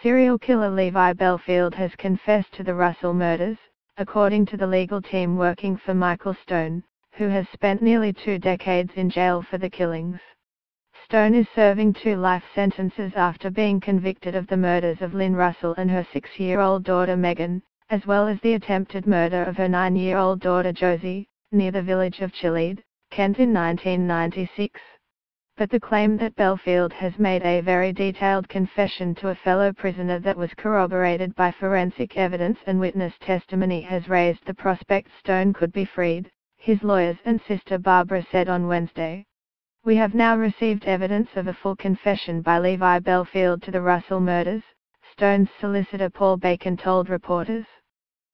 Serial killer Levi Bellfield has confessed to the Russell murders, according to the legal team working for Michael Stone, who has spent nearly 2 decades in jail for the killings. Stone is serving 2 life sentences after being convicted of the murders of Lynn Russell and her 6-year-old daughter Megan, as well as the attempted murder of her 9-year-old daughter Josie, near the village of Chilede, Kent in 1996. But the claim that Bellfield has made a very detailed confession to a fellow prisoner that was corroborated by forensic evidence and witness testimony has raised the prospect Stone could be freed, his lawyers and sister Barbara said on Wednesday. "We have now received evidence of a full confession by Levi Bellfield to the Russell murders," Stone's solicitor Paul Bacon told reporters.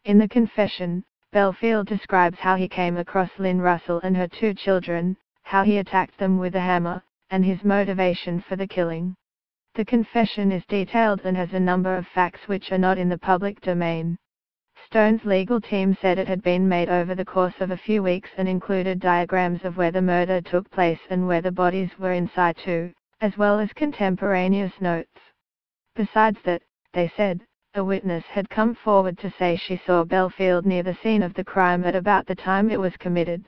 In the confession, Bellfield describes how he came across Lynn Russell and her 2 children, how he attacked them with a hammer, and his motivation for the killing. The confession is detailed and has a number of facts which are not in the public domain. Stone's legal team said it had been made over the course of a few weeks and included diagrams of where the murder took place and where the bodies were in situ, as well as contemporaneous notes. Besides that, they said, a witness had come forward to say she saw Bellfield near the scene of the crime at about the time it was committed.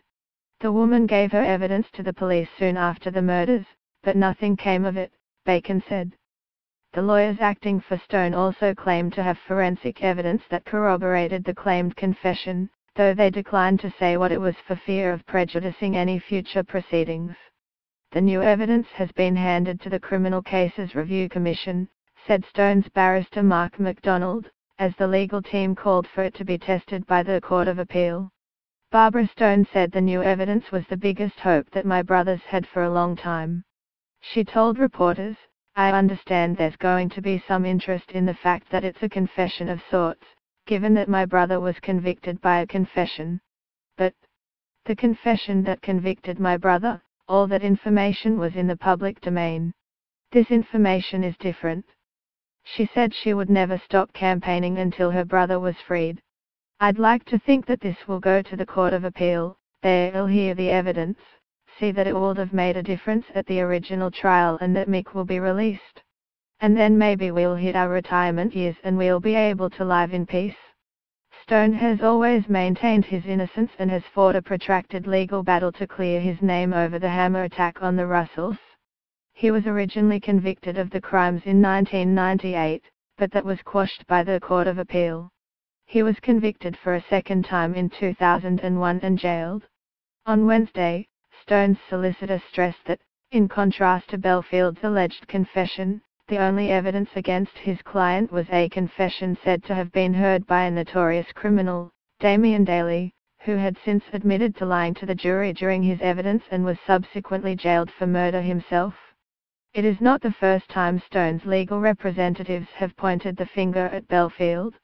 The woman gave her evidence to the police soon after the murders, but nothing came of it, Bacon said. The lawyers acting for Stone also claimed to have forensic evidence that corroborated the claimed confession, though they declined to say what it was for fear of prejudicing any future proceedings. "The new evidence has been handed to the Criminal Cases Review Commission," said Stone's barrister Mark MacDonald, as the legal team called for it to be tested by the Court of Appeal. Barbara Stone said the new evidence was the biggest hope that my brothers had for a long time. She told reporters, "I understand there's going to be some interest in the fact that it's a confession of sorts, given that my brother was convicted by a confession. But the confession that convicted my brother, all that information was in the public domain. This information is different." She said she would never stop campaigning until her brother was freed. "I'd like to think that this will go to the Court of Appeal, they'll hear the evidence, see that it would have made a difference at the original trial and that Mick will be released. And then maybe we'll hit our retirement years and we'll be able to live in peace." Stone has always maintained his innocence and has fought a protracted legal battle to clear his name over the hammer attack on the Russells. He was originally convicted of the crimes in 1998, but that was quashed by the Court of Appeal. He was convicted for a second time in 2001 and jailed. On Wednesday, Stone's solicitor stressed that, in contrast to Bellfield's alleged confession, the only evidence against his client was a confession said to have been heard by a notorious criminal, Damien Daly, who had since admitted to lying to the jury during his evidence and was subsequently jailed for murder himself. It is not the first time Stone's legal representatives have pointed the finger at Bellfield.